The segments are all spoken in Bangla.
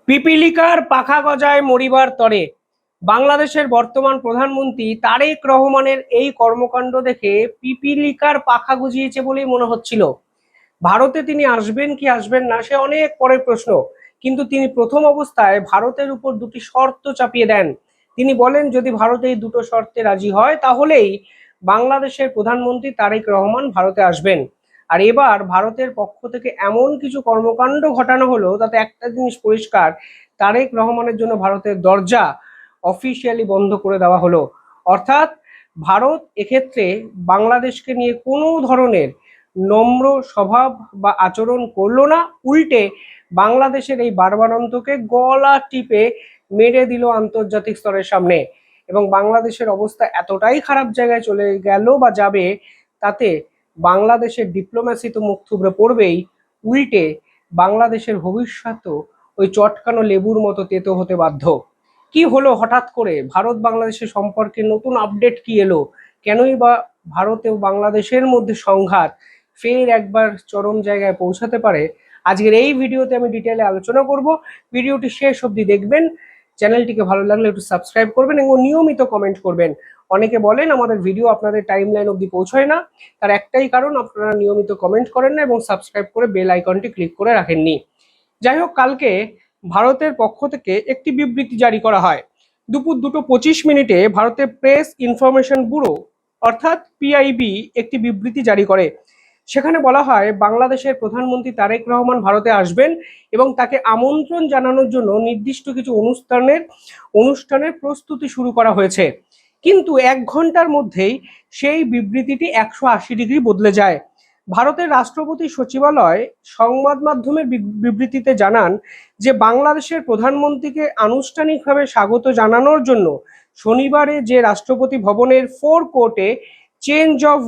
পিপিলিকার পাখা গজায় মরিবার তরে। বাংলাদেশের বর্তমান প্রধানমন্ত্রী তারেক রহমানের এই কর্মকাণ্ড দেখে পিপিলিকার পাখা গজিয়েছে বলেই মনে হচ্ছিল। ভারতে তিনি আসবেন কি আসবেন না সে অনেক পরের প্রশ্ন, কিন্তু তিনি প্রথম অবস্থায় ভারতের উপর দুটি শর্ত চাপিয়ে দেন। তিনি বলেন যদি ভারত এই দুটো শর্তে রাজি হয় তাহলেই বাংলাদেশের প্রধানমন্ত্রী তারেক রহমান ভারতে আসবেন। আর এবার ভারতের পক্ষ থেকে এমন কিছু কর্মকাণ্ড ঘটানো হলো তাতে একটা জিনিস পরিষ্কার, তারেক রহমানের জন্য ভারতের দরজা অফিসিয়ালি বন্ধ করে দেওয়া হলো। অর্থাৎ ভারত এক্ষেত্রে বাংলাদেশকে নিয়ে কোনো ধরনের নম্র স্বভাব বা আচরণ করলো না, উল্টে বাংলাদেশের এই বারবারন্তকে গলা টিপে মেরে দিল আন্তর্জাতিক স্তরের সামনে। এবং বাংলাদেশের অবস্থা এতটাই খারাপ জায়গায় চলে গেল বা যাবে, তাতে বাংলাদেশের ডিপ্লোম্যাসি তো মুখ থুবড়ে পড়বেই, উল্টে বাংলাদেশের ভবিষ্যৎও ওই চটকানো লেবুর মতো তেতো হতে বাধ্য। কি হলো হঠাৎ করে, ভারত বাংলাদেশের সম্পর্কে নতুন আপডেট কি এলো, কেনই বা ভারত ও বাংলাদেশের মধ্যে সংঘাত ফের একবার চরম জায়গায় পৌঁছাতে পারে, আজকের এই ভিডিওতে আমি ডিটেলে আলোচনা করব। ভিডিওটি শেষ অবধি দেখবেন। চ্যানেলটিকে ভালো লাগলে একটু সাবস্ক্রাইব করবেন এবং নিয়মিত কমেন্ট করবেন। অনেকে বলেন আমাদের ভিডিও আপনাদের টাইমলাইন অবধি পৌঁছয় না, তার একটাই কারণ আপনারা নিয়মিত কমেন্ট করেন না এবং সাবস্ক্রাইব করে বেল আইকনটি ক্লিক করে রাখেননি। যাই হোক, কালকে ভারতের পক্ষ থেকে একটি বিবৃতি জারি করা হয়। দুপুর 2:25 ভারতের প্রেস ইনফরমেশন ব্যুরো অর্থাৎ পিআইবি একটি বিবৃতি জারি করে। সেখানে বলা হয় বাংলাদেশের প্রধানমন্ত্রী তারেক রহমান ভারতে আসবেন এবং তাকে আমন্ত্রণ জানানোর জন্য নির্দিষ্ট কিছু অনুষ্ঠানের প্রস্তুতি শুরু করা হয়েছে। কিন্তু 1 ঘন্টার মধ্যেই সেই বিবৃতিটি 180 ডিগ্রি বদলে যায়। ভারতের রাষ্ট্রপতি সচিবালয় সংবাদ মাধ্যমের বিবৃতিতে জানান যে বাংলাদেশের প্রধানমন্ত্রীকে আনুষ্ঠানিকভাবে স্বাগত জানানোর জন্য শনিবারে যে রাষ্ট্রপতি ভবনের ফোর কোর্টে চেঞ্জ অফ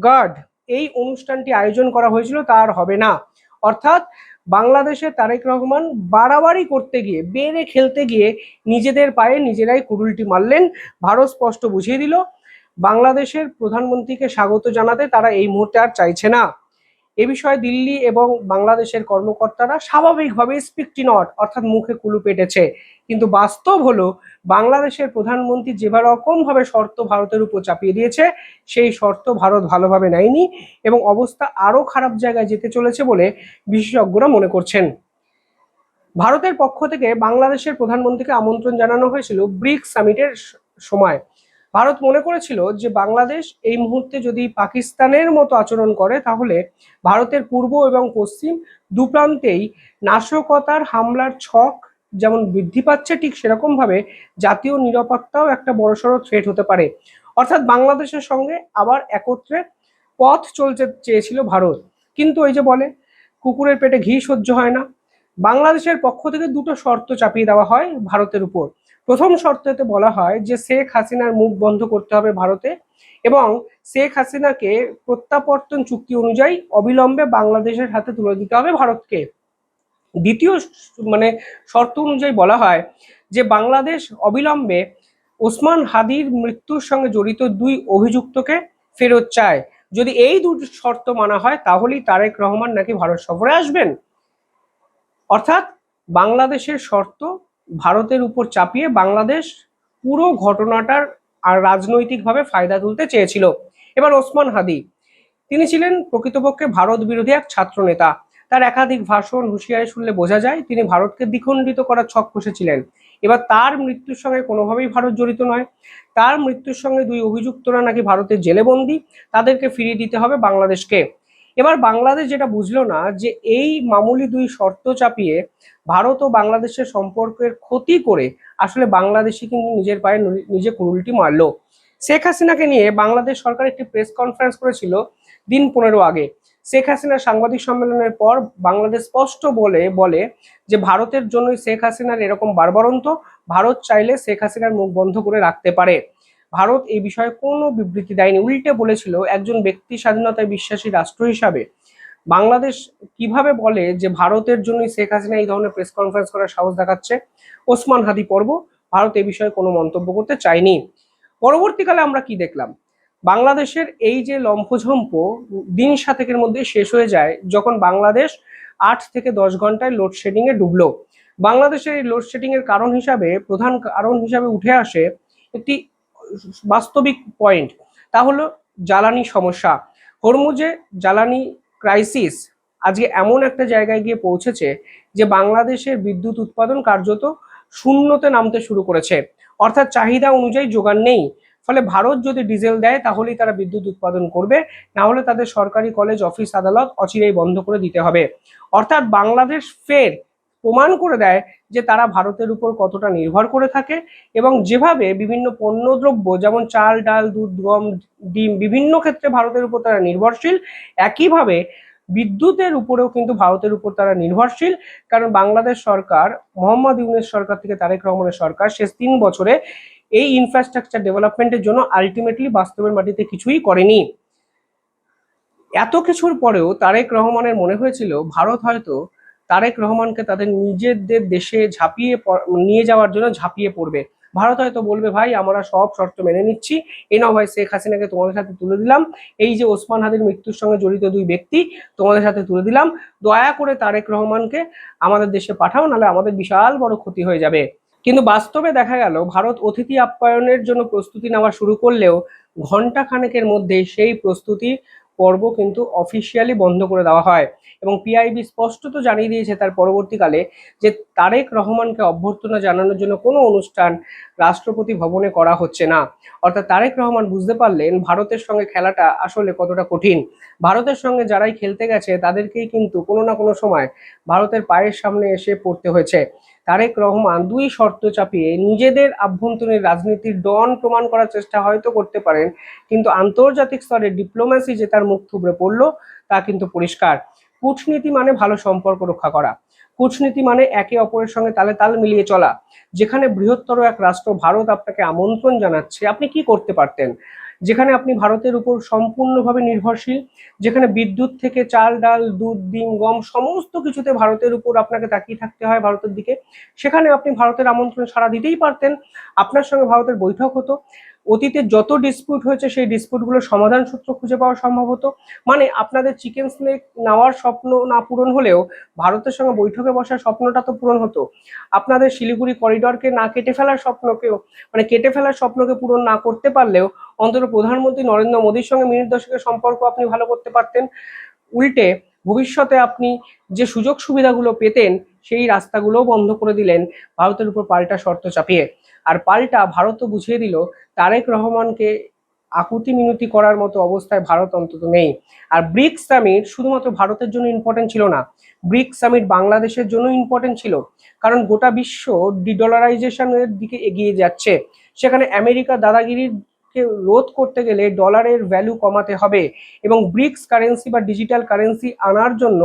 গার্ড এই অনুষ্ঠানটি আয়োজন করা হয়েছিল তা আর হবে না। অর্থাৎ বাংলাদেশে তারেক রহমান বাড়াবাড়ি করতে গিয়ে, বেড়ে খেলতে গিয়ে নিজেদের পায়ে নিজেরাই কুড়ুলটি মারলেন। ভারত স্পষ্ট বুঝিয়ে দিল বাংলাদেশের প্রধানমন্ত্রীকে স্বাগত জানাতে তারা এই মুহূর্তে আর চাইছে না। এ বিষয়ে দিল্লি এবং বাংলাদেশের কর্মকর্তারা স্বাভাবিকভাবে স্পিকটি নট অর্থাৎ মুখে কুলু পেটেছে, কিন্তু বাস্তব হলো বাংলাদেশের প্রধানমন্ত্রী যেভাবে রকমভাবে শর্ত ভারতের উপর চাপিয়ে দিয়েছে সেই শর্ত ভারত ভালোভাবে নেয়নি এবং অবস্থা আরো খারাপ জায়গায় যেতে চলেছে বলে বিশেষজ্ঞরা মনে করছেন। ভারতের পক্ষ থেকে বাংলাদেশের প্রধানমন্ত্রীকে আমন্ত্রণ জানানো হয়েছিল ব্রিক্স সামিটের সময়। ভারত মনে করেছিল যে বাংলাদেশ এই মুহূর্তে যদি পাকিস্তানের মতো আচরণ করে তাহলে ভারতের পূর্ব এবং পশ্চিম দুপ্রান্তেই নাশকতার হামলার ছক যেমন বৃদ্ধি পাচ্ছে, ঠিক সেরকম ভাবে জাতীয় নিরাপত্তাও একটা বড়সড় থ্রেট হতে পারে। অর্থাৎ বাংলাদেশের সঙ্গে আবার একত্রে পথ চলতে চেয়েছিল ভারত, কিন্তু ওই যে বলে কুকুরের পেটে ঘি সহ্য হয় না। বাংলাদেশের পক্ষ থেকে দুটো শর্ত চাপিয়ে দেওয়া হয় ভারতের উপর। প্রথম শর্ততে বলা হয় যে শেখ হাসিনার মুখ বন্ধ করতে হবে ভারতে এবং শেখ হাসিনাকে প্রত্যাবর্তন চুক্তি অনুযায়ী অবিলম্বে বাংলাদেশের হাতে তুলে দিতে হবে ভারতকে। দ্বিতীয় শর্ত অনুযায়ী বলা হয় যে বাংলাদেশ অবিলম্বে ওসমান হাদির মৃত্যুর সঙ্গে জড়িত 2 অভিযুক্তকে ফেরত চায়। যদি এই দুটো শর্ত মানা হয় তাহলেই তারেক রহমান নাকি ভারত সফরে আসবেন। অর্থাৎ বাংলাদেশের শর্ত ভারতের উপর চাপিয়ে বাংলাদেশ পুরো ঘটনাটার আর রাজনৈতিকভাবে ফায়দা তুলতে চেয়েছিল। এবার ওসমান হাদি, তিনি ছিলেন প্রকৃতপক্ষে ভারত বিরোধী এক ছাত্র নেতা। তার একাধিক ভাষণ হুঁশিয়ারি শুনলে বোঝা যায় তিনি ভারতকে দ্বিখণ্ডিত করার ছক কষেছিলেন। এবার তার মৃত্যুর সঙ্গে কোনোভাবেই ভারত জড়িত নয়। তার মৃত্যুর সঙ্গে 2 অভিযুক্তরা নাকি ভারতের জেলে বন্দী, তাদেরকে ফিরিয়ে দিতে হবে বাংলাদেশকে। এবার বাংলাদেশ যেটা বুঝলো না যে এই মামুলি 2 শর্ত চাপিয়ে ভারত ও বাংলাদেশের সম্পর্কের ক্ষতি করে আসলে বাংলাদেশই কিন্তু নিজের পায়ে নিজে কুড়ুলটি মারলো। শেখ হাসিনাকে নিয়ে বাংলাদেশ সরকার একটি প্রেস কনফারেন্স করেছিল দিন 15 আগে। শেখ হাসিনার সাংবাদিক সম্মেলনের পর বাংলাদেশ স্পষ্ট বলে যে ভারতের জন্যই শেখ হাসিনার এরকম বারবারন্ত, ভারত চাইলে শেখ হাসিনার মুখ বন্ধ করে রাখতে পারে। ভারত এই বিষয়ে কোনো বিবৃতি দেয়নি, উল্টে বলেছিল একজন ব্যক্তি স্বাধীনতায় বিশ্বাসী রাষ্ট্র হিসাবে বাংলাদেশ কিভাবে বলে যে ভারতের জন্যই শেখ হাসিনা এই ধরনের প্রেস কনফারেন্স করার সাহস দেখাচ্ছে। ওসমান হাদি পর্ব, ভারত এই বিষয়ে কোনো মন্তব্য করতে চায়নি। পরবর্তীকালে আমরা কি দেখলাম, বাংলাদেশের এই যে লম্ফঝম্প দিন 7 মধ্যে শেষ হয়ে যায় যখন বাংলাদেশ 8 থেকে 10 ঘন্টায় লোডশেডিং এ ডুবলো। বাংলাদেশের এই লোডশেডিং এর প্রধান কারণ হিসাবে উঠে আসে একটি বাস্তবিক পয়েন্ট, তা হলো জ্বালানি সমস্যা। হরমুজে জ্বালানি ক্রাইসিস আজকে এমন একটা জায়গায় গিয়ে পৌঁছেছে যে বাংলাদেশের বিদ্যুৎ উৎপাদন কার্যত শূন্যতে নামতে শুরু করেছে, অর্থাৎ চাহিদা অনুযায়ী যোগান নেই। ফলে ভারত যদি ডিজেল দেয় তাহলেই তারা বিদ্যুৎ উৎপাদন করবে, না হলে তাদের সরকারি কলেজ অফিস আদালত অচিরেই বন্ধ করে দিতে হবে। অর্থাৎ বাংলাদেশ ফের প্রমাণ করে দেয় যে তারা ভারতের উপর কতটা নির্ভর করে থাকে, এবং যেভাবে বিভিন্ন পণ্যদ্রব্য যেমন চাল, ডাল, দুধ, গম, ডিম বিভিন্ন ক্ষেত্রে ভারতের উপর তারা নির্ভরশীল, একইভাবে বিদ্যুতের উপরেও কিন্তু ভারতের উপর তারা নির্ভরশীল। কারণ বাংলাদেশ সরকার, মোহাম্মদ ইউনূস সরকার থেকে তারেক রহমানের সরকার শেষ 3 বছরে এই ইনফ্রাস্ট্রাকচার ডেভেলপমেন্টের জন্য আলটিমেটলি বাস্তবের মাটিতে কিছুই করেনি। এত কিছুর পরেও তারেক রহমানের মনে হয়েছিল ভারত হয়তো তারেক রহমানকে তাদের নিজেদের দেশে নিয়ে যাওয়ার জন্য ঝাঁপিয়ে পড়বে। ভারত হয়তো বলবে, ভাই আমরা সব শর্ত মেনে নিচ্ছি, এই নাও ভাই শেখ হাসিনাকে তোমাদের সাথে তুলে দিলাম, এই যে ওসমান হাদির মৃত্যুর সঙ্গে জড়িত 2 ব্যক্তি তোমাদের সাথে তুলে দিলাম, দয়া করে তারেক রহমানকে আমাদের দেশে পাঠাও, নাহলে আমাদের বিশাল বড় ক্ষতি হয়ে যাবে। কিন্তু বাস্তবে দেখা গেল ভারত অতিথি আপ্যায়নের জন্য প্রস্তুতি নেওয়া শুরু করলেও ঘন্টা খানেকের মধ্যে সেই প্রস্তুতি পর্ব কিন্তু অফিসিয়ালি বন্ধ করে দেওয়া হয়, এবং পিআইবি স্পষ্টত জানিয়ে দিয়েছে তার পরবর্তীকালে যে তারেক রহমানকে অভ্যর্থনা জানানোর জন্য কোনো অনুষ্ঠান রাষ্ট্রপতি ভবনে করা হচ্ছে না। অর্থাৎ তারেক রহমান বুঝতে পারলেন ভারতের সঙ্গে খেলাটা আসলে কতটা কঠিন। ভারতের সঙ্গে যারাই খেলতে গেছে তাদেরকেই কিন্তু কোনো না কোনো সময় ভারতের পায়ের সামনে এসে পড়তে হয়েছে। তারেক রহমান 2 শর্ত চাপিয়ে নিজেদের আভ্যন্তরীণ রাজনীতির ডন প্রমাণ করার চেষ্টা হয়তো করতে পারেন, কিন্তু আন্তর্জাতিক স্তরে ডিপ্লোম্যাসি যে তার মুখ থুবড়ে পড়লো তা কিন্তু পরিষ্কার। কূটনীতি মানে ভালো সম্পর্ক রক্ষা করা, কূটনীতি মানে একে অপরের সঙ্গে তালে তাল মিলিয়ে চলা। যেখানে বৃহত্তর এক রাষ্ট্র ভারত আপনাকে আমন্ত্রণ জানাচ্ছে, আপনি কি করতে পারতেন? যেখানে আপনি ভারতের উপর সম্পূর্ণভাবে নির্ভরশীল, যেখানে বিদ্যুৎ থেকে চাল, ডাল, দুধ, ডিম, গম সমস্ত কিছুতে ভারতের উপর আপনাকে তাকিয়ে থাকতে হয় ভারতের দিকে, সেখানে আপনি ভারতের আমন্ত্রণে সাড়া দিতেই পারতেন। আপনার সঙ্গে ভারতের বৈঠক হতো, অতীতে যত ডিসপিউট হয়েছে সেই ডিসপিউটগুলোর সমাধান সূত্র খুঁজে পাওয়া সম্ভব হতো। মানে আপনাদের চিকেন স্নেক নেওয়ার স্বপ্ন না পূরণ হলেও ভারতের সঙ্গে বৈঠকে বসার স্বপ্নটা তো পূরণ হতো। আপনাদের শিলিগুড়ি করিডরকে না কেটে ফেলার স্বপ্নকেও, মানে কেটে ফেলার স্বপ্নকে পূরণ না করতে পারলেও অন্তত প্রধানমন্ত্রী নরেন্দ্র মোদীর সঙ্গে মিনিট দশেকের সম্পর্ক আপনি ভালো করতে পারতেন। উল্টে ভবিষ্যতে আপনি যে সুযোগ সুবিধাগুলো পেতেন সেই রাস্তাগুলোও বন্ধ করে দিলেন ভারতের উপর পাল্টা শর্ত চাপিয়ে। আর পাল্টা ভারতও বুঝিয়ে দিল তারেক রহমানকে আকুতি মিনতি করার মতো অবস্থায় ভারত অন্তত নেই। আর ব্রিক্স সামিট শুধুমাত্র ভারতের জন্য ইম্পর্টেন্ট ছিল না, ব্রিক্স সামিট বাংলাদেশের জন্য ইম্পর্টেন্ট ছিল। কারণ গোটা বিশ্ব ডিডলারাইজেশনের দিকে এগিয়ে যাচ্ছে, সেখানে আমেরিকা দাদাগিরির কে রোধ করতে গেলে ডলারের ভ্যালু কমাতে হবে, এবং ব্রিক্স কারেন্সি বা ডিজিটাল কারেন্সি আনার জন্য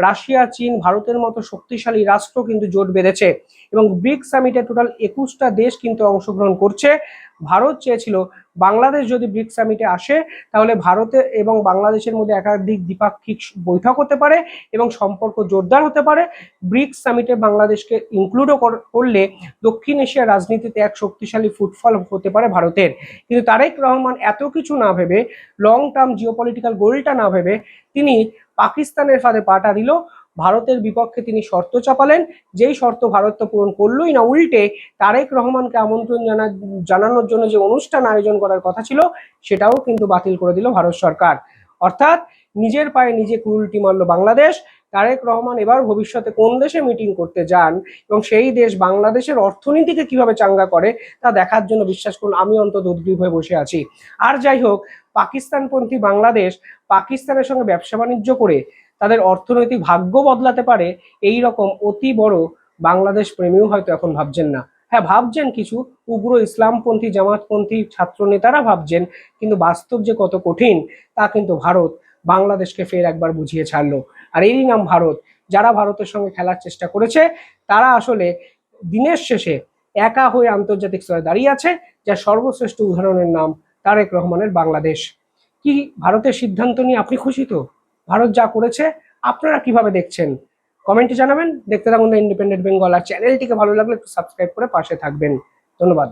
রাশিয়া, চীন, ভারতের মতো শক্তিশালী রাষ্ট্র কিন্তু জোট বেঁধেছে, এবং ব্রিক্স সামিটে টোটাল 21টা দেশ কিন্তু অংশগ্রহণ করছে। ভারত চেয়েছিল বাংলাদেশ যদি ব্রিক্স সামিটে আসে তাহলে ভারতে এবং বাংলাদেশের মধ্যে একাধিক দ্বিপাক্ষিক বৈঠক হতে পারে এবং সম্পর্ক জোরদার হতে পারে। ব্রিক্স সামিটে বাংলাদেশকে ইনক্লুডও করলে দক্ষিণ এশিয়ার রাজনীতিতে এক শক্তিশালী ফুটফল হতে পারে ভারতের। কিন্তু তারেক রহমান এত কিছু না ভেবে, লং টার্ম জিওপলিটিক্যাল গোলটা না ভেবে তিনি পাকিস্তানের ফাঁদে পাটা দিল, ভারতের বিপক্ষে তিনি শর্ত চাপালেন, যেই শর্ত ভারত তো পূরণ করলোই না, উল্টে তারেক রহমানকে আমন্ত্রণ জানানোর জন্য যে অনুষ্ঠান আয়োজন করার কথা ছিল সেটাও কিন্তু বাতিল করে দিল ভারত সরকার। অর্থাৎ নিজের পায়ে নিজে কুড়ুলটি মারল বাংলাদেশ। তারেক রহমান এবার ভবিষ্যতে কোন দেশে মিটিং করতে যান এবং সেই দেশ বাংলাদেশের অর্থনীতিকে কিভাবে চাঙ্গা করে তা দেখার জন্য বিশ্বাস করুন আমি অন্তত উদ্গ্রীব হয়ে বসে আছি। আর যাই হোক, পাকিস্তানপন্থী বাংলাদেশ পাকিস্তানের সঙ্গে ব্যবসা বাণিজ্য করে তাদের অর্থনৈতিক ভাগ্য বদলাতে পারে, এই রকম অতি বড় বাংলাদেশ প্রেমীও হয়তো এখন ভাবছেন না। হ্যাঁ, ভাবছেন কিছু উগ্র ইসলামপন্থী জামাতপন্থী ছাত্র নেতারা ভাবছেন, কিন্তু বাস্তব যে কত কঠিন তা কিন্তু ভারত বাংলাদেশকে ফের একবার বুঝিয়ে ছাড়লো। আর এরই নাম ভারত। যারা ভারতের সঙ্গে খেলার চেষ্টা করেছে তারা আসলে দিনের শেষে একা হয়ে আন্তর্জাতিক স্তরে দাঁড়িয়ে আছে, যার সর্বশ্রেষ্ঠ উদাহরণের নাম তারেক রহমানের বাংলাদেশ। কি ভারতের সিদ্ধান্ত নিয়ে আপনি খুশি তো? ভারত যা করেছে আপনারা কিভাবে দেখছেন কমেন্টে জানাবেন। দেখতে থাকুন দ্য ইন্ডিপেন্ডেন্ট বেঙ্গল, আর চ্যানেলটিকে ভালো লাগলে একটু সাবস্ক্রাইব করে পাশে থাকবেন। ধন্যবাদ।